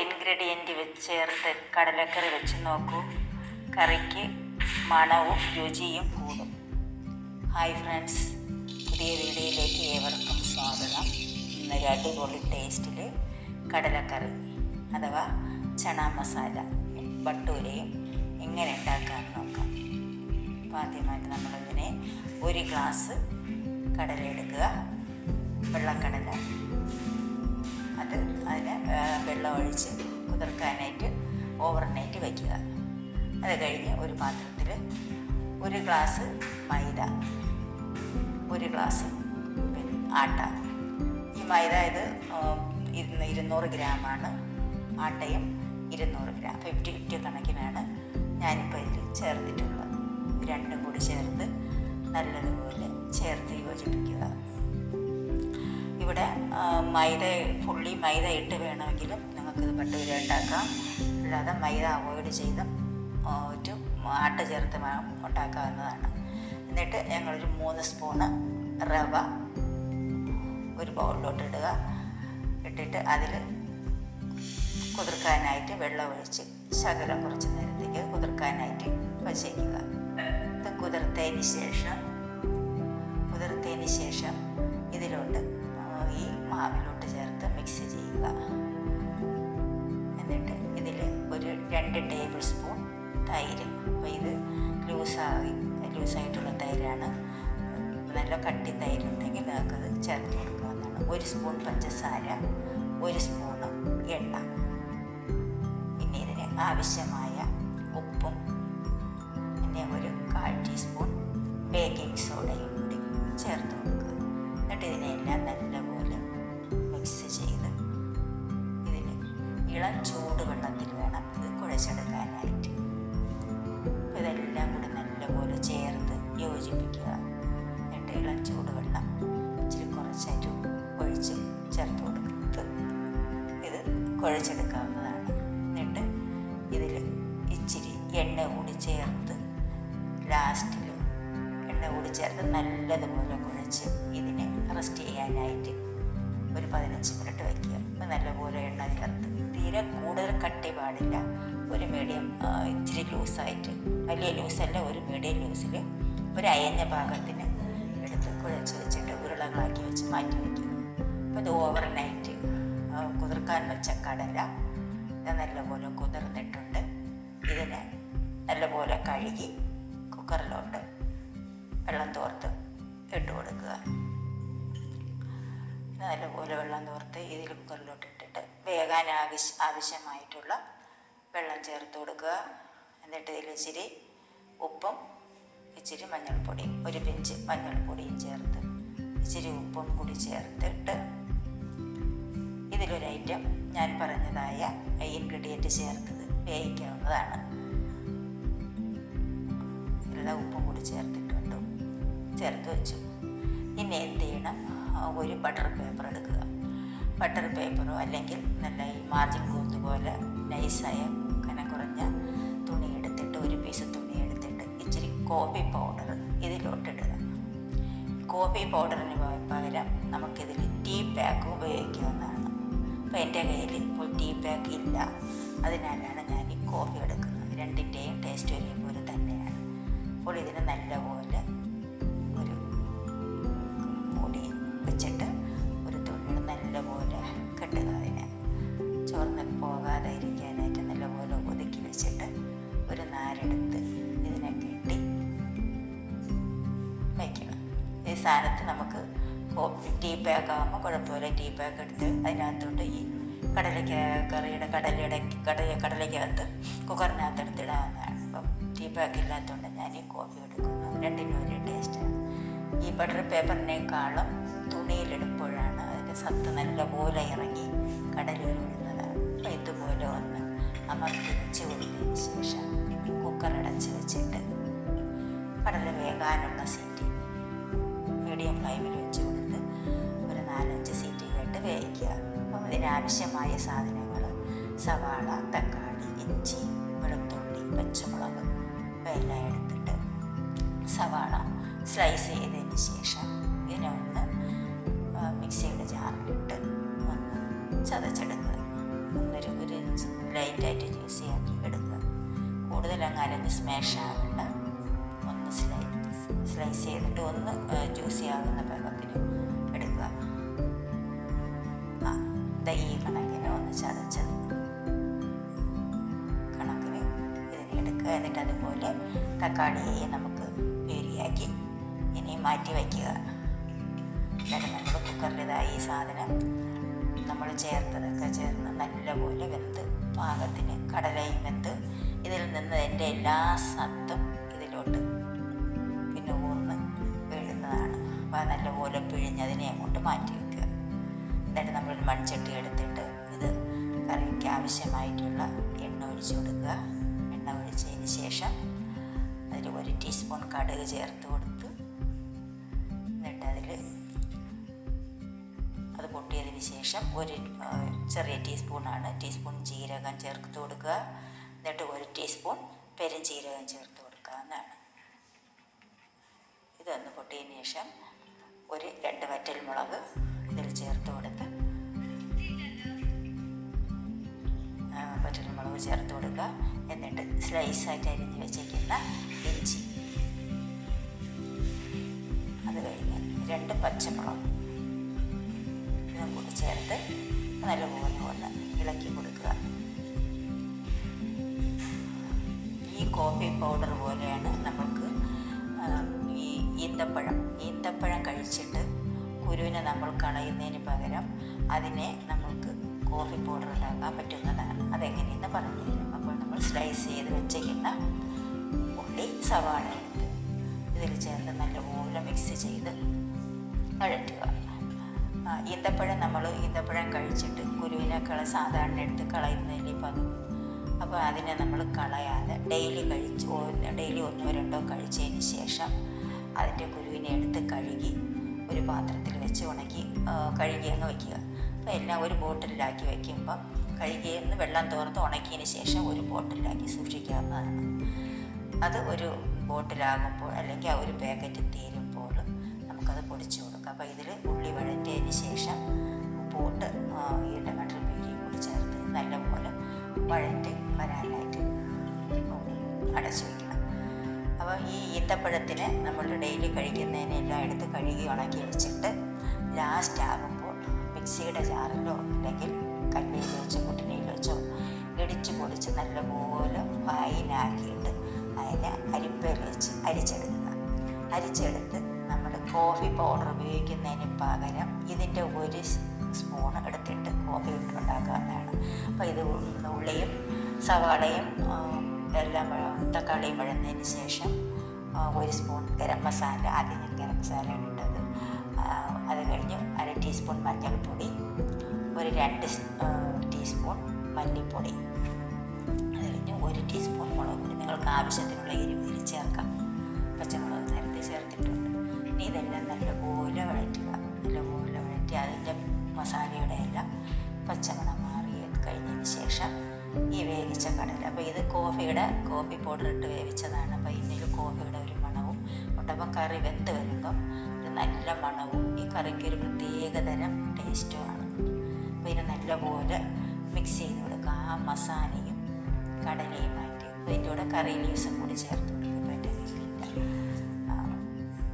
Ingredient ചേർത്ത് കടലക്കറി വെച്ച് നോക്കൂ. കറിക്ക് മണവും രുചിയും കൂടും. ഹായ് ഫ്രണ്ട്സ്, പുതിയ വീഡിയോയിലേക്ക് ഏവർക്കും സ്വാഗതം. ഇന്നൊരു അടിപൊളി ടേസ്റ്റിൽ കടലക്കറി അഥവാ ചണ മസാല ബട്ടൂരയും എങ്ങനെ ഉണ്ടാക്കാമെന്ന് നോക്കാം. അപ്പോൾ ആദ്യമായിട്ട് നമ്മളിതിനെ ഒരു ഗ്ലാസ് കടല എടുക്കുക, വെള്ളക്കടല. അതിന് വെള്ളം ഒഴിച്ച് കുതിർക്കാനായിട്ട് ഓവർനൈറ്റ് വയ്ക്കുക. അത് കഴിഞ്ഞ് ഒരു പാത്രത്തിൽ ഒരു ഗ്ലാസ് മൈദ, ഒരു ഗ്ലാസ് ആട്ട. ഈ മൈദ ഇത് 200 ഗ്രാമാണ്, ആട്ടയും 200 ഗ്രാം. 50-50 കണക്കിനാണ് ഞാനിപ്പോൾ ഇതിൽ ചേർത്തിട്ടുള്ളത്. രണ്ടും കൂടി ചേർത്ത് നല്ലതുപോലെ ചേർത്ത് യോജിപ്പിക്കുക. ഇവിടെ ഫുള്ളി മൈദ ഇട്ട് വേണമെങ്കിലും നിങ്ങൾക്കിത് ബട്ടൂര ഉണ്ടാക്കാം. അല്ലാതെ മൈദ അവോയ്ഡ് ചെയ്ത് ആട്ട ചേർത്ത് ഉണ്ടാക്കാവുന്നതാണ്. എന്നിട്ട് ഞങ്ങളൊരു 3 സ്പൂണ് റവ ഒരു ബൗളിലോട്ട് ഇടുക. ഇട്ടിട്ട് അതിൽ കുതിർക്കാനായിട്ട് വെള്ളം ഒഴിച്ച് ശകലം കുറച്ച് നേരത്തേക്ക് കുതിർക്കാനായിട്ട് വച്ചേക്കുക. ഇത് കുതിർത്തതിന് ശേഷം ഇതിലോട്ട് ഈ മാവിലോട്ട് ചേർത്ത് മിക്സ് ചെയ്യുക. എന്നിട്ട് ഇതിൽ ഒരു 2 ടേബിൾ സ്പൂൺ തൈര്. അപ്പോൾ ഇത് ലൂസായിട്ടുള്ള തൈരാണ്. നല്ല കട്ടി തൈരുണ്ടെങ്കിൽ നിങ്ങൾക്കത് ചേർത്ത് കൊടുക്കാവുന്നതാണ്. 1 സ്പൂൺ പഞ്ചസാര, 1 സ്പൂണ് എണ്ണ, പിന്നെ ഇതിന് ആവശ്യമായ ഉപ്പും, പിന്നെ ഒരു 1/4 ടീസ്പൂൺ ബേക്കിംഗ് സോഡയും കൂടി ചേർത്ത് കൊടുക്കുക. എന്നിട്ട് ഇതിനെല്ലാം നല്ലപോലെ മിക്സ് ചെയ്ത് ഇതിന് ഇളം ചൂടുവെള്ളത്തിൽ വേണം ഇത് കുഴച്ചെടുക്കാനായിട്ട്. ഇതെല്ലാം കൂടി നല്ലപോലെ ചേർത്ത് യോജിപ്പിക്കുക. എന്നിട്ട് ഇളം ചൂടുവെള്ളം ഇച്ചിരി കുറച്ചായിട്ട് ഒഴിച്ച് ചേർത്ത് കൊടുത്ത് ഇത് കുഴച്ചെടുക്കാവുന്നതാണ്. എന്നിട്ട് ഇതിൽ ഇച്ചിരി എണ്ണ കൂടി ചേർത്ത് ലാസ്റ്റിൽ നല്ലതുപോലെ കുഴച്ച് ഇതിനെ റെസ്റ്റ് ചെയ്യാനായിട്ട് ഒരു 15 മിനിറ്റ് വയ്ക്കുക. അപ്പോൾ നല്ലപോലെ എണ്ണ ചേർത്ത്, തീരെ കൂടുതൽ കട്ടി പാടില്ല. ഒരു മീഡിയം, ഇച്ചിരി ലൂസായിട്ട്, വലിയ ലൂസല്ല, ഒരു മീഡിയം ലൂസിൽ ഒരു അയഞ്ഞ ഭാഗത്തിന് എടുത്ത് കുഴച്ച് വെച്ചിട്ട് ഉരുളകളാക്കി വെച്ച് മാറ്റി വയ്ക്കുക. അപ്പോൾ ഇത് ഓവർനൈറ്റ് കുതിർക്കാൻ വെച്ച കടല ഇത് നല്ലപോലെ കുതിർന്നിട്ടുണ്ട്. ഇതിനെ നല്ലപോലെ കഴുകി കുക്കറിലോട്ട് വെള്ളം തോർത്ത് ഇട്ട് കൊടുക്കുക. നല്ലപോലെ വെള്ളം തോർത്ത് ഇതിൽ കുക്കറിലോട്ട് ഇട്ടിട്ട് വേകാൻ ആവശ്യമായിട്ടുള്ള വെള്ളം ചേർത്ത് കൊടുക്കുക. എന്നിട്ട് ഇതിൽ ഇച്ചിരി ഉപ്പും ഇച്ചിരി മഞ്ഞൾപ്പൊടിയും, ഒരു പിഞ്ച് മഞ്ഞൾപ്പൊടിയും ചേർത്ത് ഇച്ചിരി ഉപ്പും കൂടി ചേർത്തിട്ട് ഇതിലൊരു ഐറ്റം ഞാൻ പറഞ്ഞതായ ഇൻഗ്രീഡിയൻറ്റ് ചേർത്തത് വേവിക്കാവുന്നതാണ്. ഇതിലുള്ള ഉപ്പും കൂടി ചേർത്ത് വെച്ചു. ഇനി എന്ത് ചെയ്യണം, ഒരു ബട്ടർ പേപ്പർ എടുക്കുക. ബട്ടർ പേപ്പറോ അല്ലെങ്കിൽ നല്ല ഈ മാർജിൻ ക്ലോത്ത് പോലെ നൈസായ കനം കുറഞ്ഞ തുണി എടുത്തിട്ട്, ഒരു പീസ് തുണി എടുത്തിട്ട് ഇച്ചിരി കോഫി പൗഡർ ഇതിലോട്ടിടുക. കോഫി പൗഡറിന് പകരം നമുക്കിതിൽ ടീ പാക്ക് ഉപയോഗിക്കാവുന്നതാണ്. അപ്പോൾ എൻ്റെ കയ്യിൽ ഇപ്പോൾ ടീ പാക്ക് ഇല്ല, അതിനാലാണ് ഞാൻ ഈ കോഫി എടുക്കുന്നത്. രണ്ടിൻ്റെയും ടേസ്റ്റ് ഒരേപോലെ തന്നെയാണ്. അപ്പോൾ ഇതിന് നല്ലപോലെ ഒരു മൂടി വെച്ചിട്ട് ഒരു തുണിയുടെ നല്ലപോലെ കെട്ടുക. അതിനെ ചോർന്ന് പോകാതെ ഇരിക്കാനായിട്ട് നല്ലപോലെ ഒതുക്കി വെച്ചിട്ട് ഒരു നാരെടുത്ത് ഇതിനെ കെട്ടി വയ്ക്കണം. ഈ സാധനത്ത് നമുക്ക് ടീ പാക്ക് ആകുമ്പോൾ കുഴപ്പമില്ല. ടീ പാക്ക് എടുത്ത് അതിനകത്തോട്ട് ഈ കടലയ്ക്കകത്ത് കുക്കറിനകത്ത് എടുത്തിടാവുന്നതാണ്. അപ്പം ടീ പാക്ക് ഇല്ലാത്തതുകൊണ്ട് ഞാൻ ഈ കോഫി എടുക്കുന്നു. രണ്ടിനും ഒരു ടേസ്റ്റാണ്. ഈ ബട്ടർ പേപ്പറിനേക്കാളും തുണിയിലിടുമ്പോഴാണ് അതിൻ്റെ സത്ത് നല്ലപോലെ ഇറങ്ങി കടലിൽ വീഴുന്നതാണ്. അപ്പോൾ ഇതുപോലെ ഒന്ന് അമർത്തി വെച്ച് കൊടുത്തതിന് ശേഷം കുക്കർ അടച്ച് വെച്ചിട്ട് കടല വേകാനുള്ള സീറ്റ് മീഡിയം ഫ്ലെയിമിൽ വെച്ച് കൊടുത്ത് ഒരു 4-5 സീറ്റ് കേട്ട് വേവിക്കുക. അപ്പം ഇതിനാവശ്യമായ സാധനങ്ങൾ സവാള, തക്കാളി, ഇഞ്ചി, വെളുത്തുള്ളി, പച്ചമുളക് ഇവയെല്ലാം എടുത്തിട്ട് സവാള സ്ലൈസ് ചെയ്തതിന് ശേഷം ഇതിനെ ഒന്ന് മിക്സിയുടെ ജാറിലിട്ട് ഒന്ന് ചതച്ചെടുക്കുക. ഒരു ലൈറ്റായിട്ട് ജ്യൂസിയാക്കി എടുക്കുക. കൂടുതൽ അങ്ങ് അരഞ്ഞ് സ്മാഷ് ആകണ്ട, ഒന്ന് സ്ലൈസ് ചെയ്തിട്ട് ഒന്ന് ജ്യൂസി ആകുന്ന പാകത്തിന് എടുക്കുക. ഈ കണക്കിന് ഒന്ന് ചതച്ചത് കണക്കിന് ഇതിനെ എടുക്കുക. എന്നിട്ട് അതുപോലെ തക്കാളിയെ നമുക്ക് പ്യൂരിയാക്കി ഇനി മാറ്റി വയ്ക്കുക. എന്നിട്ട് നമ്മൾ കുക്കറിലിതായി ഈ സാധനം നമ്മൾ ചേർത്തതൊക്കെ ചേർന്ന് നല്ലപോലെ വെന്ത് പാകത്തിന് കടലയും വെന്ത് ഇതിൽ നിന്ന് എൻ്റെ എല്ലാ സത്തും ഇതിലോട്ട് പിന്നെ ഊർന്ന് വീഴുന്നതാണ്. അപ്പോൾ നല്ലപോലെ പിഴിഞ്ഞതിനെ അങ്ങോട്ട് മാറ്റി വയ്ക്കുക. എന്നിട്ട് നമ്മൾ മൺചട്ടി എടുത്തിട്ട് ഇത് കറിക്ക് ആവശ്യമായിട്ടുള്ള എണ്ണ ഒഴിച്ച് കൊടുക്കുക. എണ്ണ ഒഴിച്ചതിന് ശേഷം അതിൽ 1 ടീസ്പൂൺ കടുക് ചേർത്ത് കൊടുത്ത് എന്നിട്ട് അത് പൊട്ടിയതിന് ശേഷം ഒരു ചെറിയ ടീസ്പൂൺ ജീരകം ചേർത്ത് കൊടുക്കുക. എന്നിട്ട് 1 ടീസ്പൂൺ പെരുംജീരകം ചേർത്ത് കൊടുക്കുക എന്നാണ്. ഇതൊന്ന് പൊട്ടിയതിന് ശേഷം 2 വറ്റൽമുളക് ഇതിൽ ചേർത്ത് കൊടുത്ത് വറ്റൽമുളക് ചേർത്ത് കൊടുക്കുക. എന്നിട്ട് സ്ലൈസായിട്ട് അരിഞ്ഞ് വെച്ചേക്കുന്ന ഇഞ്ചി, അത് കഴിഞ്ഞ് 2 പച്ചമുളക് ഇതും കൂടി ചേർത്ത് നല്ലപോലെ ഒന്ന് ഇളക്കി കൊടുക്കുക. ഈ കോഫി പൗഡർ പോലെയാണ് നമുക്ക് ഈ ഈന്തപ്പഴം കഴിച്ചിട്ട് കുരുവിനെ നമ്മൾ കളയുന്നതിന് പകരം അതിനെ നമുക്ക് കോഫി പൗഡർ ഉണ്ടാക്കാൻ പറ്റുന്നതാണ്. അതെങ്ങനെയെന്ന് പറഞ്ഞു തരും. അപ്പോൾ നമ്മൾ സ്ലൈസ് ചെയ്ത് വെച്ചിരിക്കുന്ന ഉള്ളി, സവാള എടുത്ത് ഇതിൽ ചേർത്ത് നല്ലപോലെ മിക്സ് ചെയ്ത് വഴറ്റുക. ഈന്തപ്പഴം കഴിച്ചിട്ട് കുരുവിനെ സാധാരണ എടുത്ത് കളയുന്നതിന് പതിവ്. അപ്പോൾ അതിനെ നമ്മൾ കളയാതെ ഡെയിലി 1-2 കഴിച്ചതിന് ശേഷം അതിൻ്റെ കുരുവിനെ എടുത്ത് കഴുകി ഒരു പാത്രത്തിൽ വെച്ച് കഴുകി അങ്ങ് വയ്ക്കുക. അപ്പോൾ എല്ലാം ഒരു ബോട്ടിലാക്കി വയ്ക്കുമ്പം കഴുകിയെന്ന് വെള്ളം തോർത്ത് ഉണക്കിയതിന് ശേഷം ഒരു ബോട്ടിലാക്കി സൂക്ഷിക്കാവുന്നതാണ്. അത് ഒരു ബോട്ടിലാകുമ്പോൾ അല്ലെങ്കിൽ ആ ഒരു പാക്കറ്റ് തീരുമ്പോൾ നമുക്കത് പൊടിച്ചു കൊടുക്കാം. അപ്പോൾ ഇതിൽ ഉള്ളി വഴറ്റിയതിന് ശേഷം ഉപ്പിട്ട് ഈ ടമാറ്റർ പ്യൂരിയും കൂടി ചേർത്ത് നല്ലപോലെ വഴറ്റി വരാനായിട്ട് അടച്ചു വയ്ക്കണം. അപ്പോൾ ഈ ഈന്തപ്പഴത്തിന് നമ്മൾ ഡെയിലി കഴിക്കുന്നതിനെല്ലാം എടുത്ത് കഴുകി ഉണക്കി വെച്ചിട്ട് ലാസ്റ്റ് ആകുമ്പോൾ മിക്സിയുടെ ജാറിലോ അല്ലെങ്കിൽ കല്ലിൽ വെച്ചോ കുട്ടിനയിൽ വെച്ചോ ഇടിച്ച് പൊടിച്ച് നല്ലപോലെ ഫൈനാക്കിയിട്ട് അതിനെ അരിപ്പയിൽ വെച്ച് അരിച്ചെടുത്ത് നമ്മൾ കോഫി പൗഡർ ഉപയോഗിക്കുന്നതിന് പകരം ഇതിൻ്റെ 1 സ്പൂൺ എടുത്തിട്ട് കോഫി ഉണ്ടാക്കാവുന്നതാണ്. അപ്പോൾ ഇത് ഉള്ളിയും സവാളയും എല്ലാം തക്കാളിയും വഴന്നതിന് ശേഷം 1 സ്പൂൺ ഗരം മസാല, ആദ്യം ഞാൻ ഗരം മസാല ഇട്ടത്. അത് കഴിഞ്ഞ് 1/2 ടീസ്പൂൺ മഞ്ഞൾപ്പൊടി, 2 ടീസ്പൂൺ മല്ലിപ്പൊടി, അത് കഴിഞ്ഞ് 1 ടീസ്പൂൺ മുളക് പൊടി. നിങ്ങൾക്ക് ആവശ്യത്തിനുള്ള എരിവ് ചേർക്കാം. പച്ചമുളക് നേരത്തെ ചേർത്തിട്ടുണ്ട്. ഇനി ഇതെല്ലാം നല്ലപോലെ വഴറ്റുക. നല്ലപോലെ വഴറ്റി അതിൻ്റെ മസാലയുടെ എല്ലാം പച്ചമണം മാറി കഴിഞ്ഞതിന് ശേഷം ഈ വേവിച്ച കടല, അപ്പോൾ ഇത് കോഫി പൗഡർ ഇട്ട് വേവിച്ചതാണ്. അപ്പോൾ ഇതിൽ കോഫിയുടെ ഒരു മണവും ഉണ്ട്. അപ്പം കറി വെന്ത് വരുമ്പം ഒരു നല്ല മണവും ഈ കറിക്ക് ഒരു പ്രത്യേകതരം ടേസ്റ്റുമാണ്. അപ്പോൾ ഇതിനെ നല്ലപോലെ മിക്സ് ചെയ്ത് കൊടുക്കുക. ആ മസാലയും കടലയും മാറ്റി ഇതിൻ്റെ കൂടെ കറി ലീവ്സും കൂടി ചേർത്ത് കൊടുക്കുക. പറ്റുന്നില്ല.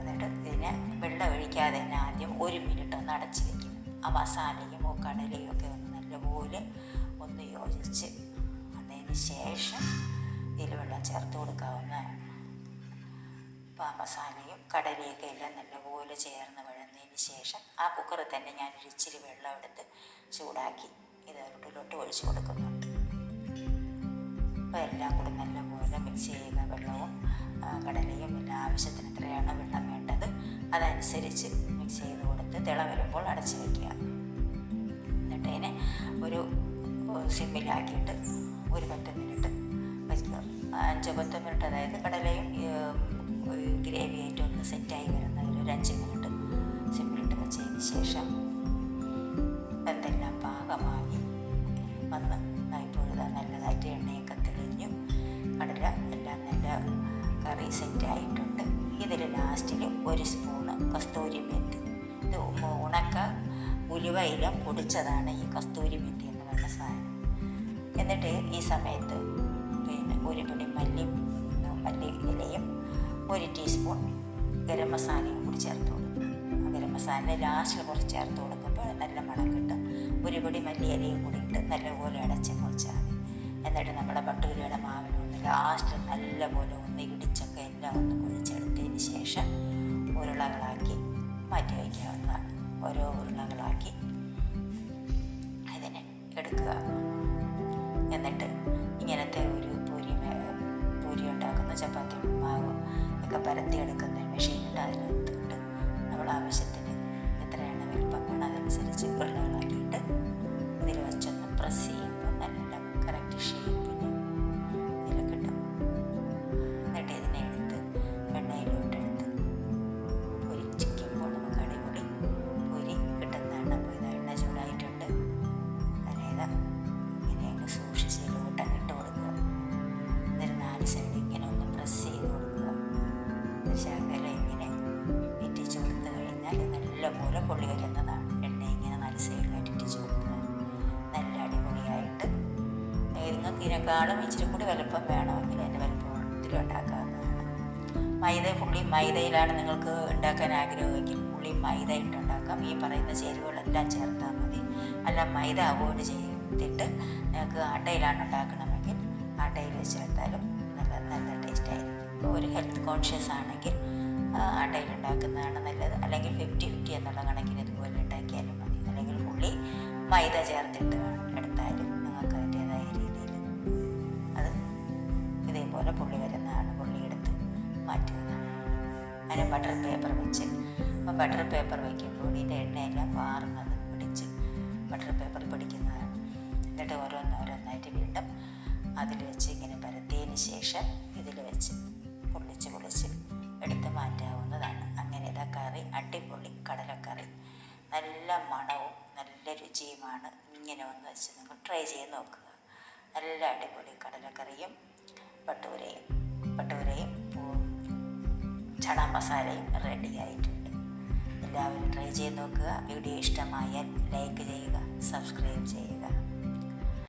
എന്നിട്ട് ഇതിനെ വെള്ളം ഒഴിക്കാതെ തന്നെ ആദ്യം 1 മിനിറ്റ് ഒന്ന് അടച്ച് വയ്ക്കുന്നു. ആ മസാലയും കടലയും ഒക്കെ ഒന്ന് നല്ലപോലെ ഒന്ന് യോജിച്ച് അതിന് ശേഷം ഇതിൽ വെള്ളം ചേർത്ത് കൊടുക്കാവുന്നതാണ്. അപ്പോൾ ആ മസാലയും കടലയൊക്കെ എല്ലാം നല്ലപോലെ ചേർന്ന് വഴന്നതിന് ശേഷം ആ കുക്കറിൽ തന്നെ ഞാൻ ഇച്ചിരി വെള്ളം എടുത്ത് ചൂടാക്കി ഇതിലോട്ട് ഒഴിച്ച് കൊടുക്കുന്നുണ്ട്. അപ്പോൾ എല്ലാം കൂടി നല്ലപോലെ മിക്സ് ചെയ്യുക. വെള്ളവും കടലയും എല്ലാം ആവശ്യത്തിന് എത്രയാണ് വെള്ളം വേണ്ടത് അതനുസരിച്ച് മിക്സ് ചെയ്ത് കൊടുത്ത് തിള വരുമ്പോൾ അടച്ച് വയ്ക്കുക. എന്നിട്ട് അതിനെ ഒരു സിമ്മിലാക്കിയിട്ട് ഒരു 10 മിനിറ്റ് വയ്ക്കുക. 5-10 മിനിറ്റ്, അതായത് കടലയും ഗ്രേവി ആയിട്ട് ഒന്ന് സെറ്റായി വരുന്നതിൽ ഒരു 5 മിനിറ്റ് സിമ്മിലിട്ട് വെച്ചതിന് ശേഷം എന്തെല്ലാം പാകമായി വന്ന് ഇപ്പോഴത് നല്ലതായിട്ട് എണ്ണയൊക്കെ തെളിഞ്ഞു കടല എല്ലാം നല്ല കറി സെറ്റായിട്ടുണ്ട്. ഇതിൽ ലാസ്റ്റിൽ 1 സ്പൂണ് കസ്തൂരി മെത്തി, ഇത് ഉണക്ക ഉലുവയില പൊടിച്ചതാണ് ഈ കസ്തൂരി മെത്തി എന്ന് പറഞ്ഞ സാധനം. എന്നിട്ട് ഈ സമയത്ത് പിന്നെ ഒരു പിടി മല്ലി ഇലയും 1 ടീസ്പൂൺ ഗരം മസാലയും കൂടി ചേർത്ത് കൊടുക്കും. ഗരം മസാല ലാസ്റ്റിൽ കുറച്ച് ചേർത്ത് കൊടുക്കുമ്പോൾ നല്ല മണം കിട്ടും. ഒരു പിടി മല്ലി ഇലയും കൂടി ഇട്ട് നല്ലപോലെ അടച്ച് കുഴിച്ചാൽ മതി. എന്നിട്ട് നമ്മുടെ ഭട്ടൂരയുടെ മാവിനൊന്ന് ലാസ്റ്റ് നല്ലപോലെ ഒന്ന് ഇടിച്ചൊക്കെ എല്ലാം ഒന്ന് കുഴിച്ചെടുത്തതിന് ശേഷം ഉരുളകളാക്കി മാറ്റി വയ്ക്കാവുന്നതാണ്. ഓരോ ഉരുളകളാക്കി ഇതിനെ എടുക്കുക. എന്നിട്ട് ഇങ്ങനത്തെ ഒരു പൂരി ഉണ്ടാക്കുന്ന ചപ്പാത്തി മാവ് ഒക്കെ പരത്തിയെടുക്കുന്ന മെഷീനുണ്ട്. അതിനകത്തോട്ട് നമ്മൾ ആവശ്യത്തിന് എത്രയാണ് വലിപ്പം വേണം അതനുസരിച്ച് ഉരുളകളാക്കിയിട്ട് ഇതിൽ വെച്ചൊന്ന് പ്രസ് ചെയ്യുമ്പോൾ നല്ല കറക്റ്റ് ഷേപ്പിന് ഇതിൽ കിട്ടും. എന്നിട്ട് ഇതിനെ എടുത്ത് എണ്ണയിലോട്ടെടുത്ത് പൊരിച്ചിരിക്കുമ്പോൾ നമുക്ക് അടിപൊളി പൊരി കിട്ടുന്നതാണ്. അപ്പോൾ ഇത് എണ്ണ ചൂടായിട്ടുണ്ട്. അതിനേതാ ഇങ്ങനെ അങ്ങ് സൂക്ഷിച്ച് ഇതിലോട്ടങ്ങ് ഇട്ട് കൊടുക്കുക. എന്നിട്ട് 4 സൈഡ് ഇങ്ങനെ ഒന്ന് പ്രസ് ചെയ്ത് കൊടുക്കുക. ശകല ഇങ്ങനെ ഇറ്റിച്ച് കൊടുത്ത് കഴിഞ്ഞാൽ നല്ലപോലെ പൊള്ളി വരുന്നതാണ്. എണ്ണ ഇങ്ങനെ 4 സൈഡിലായിട്ട് ഇറ്റിച്ച് കൊടുക്കുക. നല്ല അടിപൊളിയായിട്ട് നിങ്ങൾക്ക് ഇതിനേക്കാളും ഇച്ചിരി കൂടി വലുപ്പം വേണമെങ്കിൽ അതിൻ്റെ വലുപ്പത്തിൽ ഉണ്ടാക്കാവുന്നതാണ്. മൈദയിലാണ് നിങ്ങൾക്ക് ഉണ്ടാക്കാൻ ആഗ്രഹമെങ്കിൽ പുള്ളി മൈദ ഇട്ടുണ്ടാക്കാം. ഈ പറയുന്ന ചേരുവകളെല്ലാം ചേർത്താൽ മതി. അല്ല മൈദ അവോയ്ഡ് ചെയ്തിട്ട് നിങ്ങൾക്ക് ആട്ടയിലാണ് ഉണ്ടാക്കണമെങ്കിൽ ആട്ടയിൽ വെച്ച് ചേർത്താലും നല്ല ടേസ്റ്റായിരിക്കും. ഒരു ഹെൽത്ത് കോൺഷ്യസ് ആണെങ്കിൽ ആട്ടയിൽ ഉണ്ടാക്കുന്നതാണ് നല്ലത്. അല്ലെങ്കിൽ 50-50 എന്നുള്ള കണക്കിന് ഇതുപോലെ ഉണ്ടാക്കിയാലും മതി. അല്ലെങ്കിൽ പുള്ളി മൈദ ചേർത്തിട്ട് എടുത്താലും നിങ്ങൾക്ക് അതിൻ്റേതായ രീതിയിൽ അത് ഇതേപോലെ പുള്ളി വരുന്നതാണ്. പുള്ളി എടുത്ത് മാറ്റുക. അതിന് ബട്ടർ പേപ്പർ വെച്ച് അപ്പോൾ ബട്ടർ പേപ്പർ വയ്ക്കുമ്പോൾ ഇതിൻ്റെ എണ്ണയെല്ലാം വാറുന്നത് പിടിച്ച് ബട്ടർ പേപ്പർ പിടിക്കുന്നതാണ്. എന്നിട്ട് ഓരോന്നോരോന്നായിട്ട് വീണ്ടും അതിൽ വെച്ച് ഇങ്ങനെ പരത്തിയതിന് ശേഷം ഇതിൽ വെച്ച് പൊള്ളിച്ച് എടുത്ത് മാറ്റാവുന്നതാണ്. അങ്ങനെ ഇതാ കറി അടിപൊളി കടലക്കറി നല്ല മണവും നല്ല രുചിയുമാണ്. ഇങ്ങനെ ഒന്ന് വെച്ച് നിങ്ങൾ ട്രൈ ചെയ്ത് നോക്കുക. നല്ല അടിപൊളി കടലക്കറിയും ഭട്ടൂരയും ചണ മസാലയും റെഡി ആയിട്ടുണ്ട്. എല്ലാവരും ട്രൈ ചെയ്ത് നോക്കുക. വീഡിയോ ഇഷ്ടമായാൽ ലൈക്ക് ചെയ്യുക, സബ്സ്ക്രൈബ് ചെയ്യുക.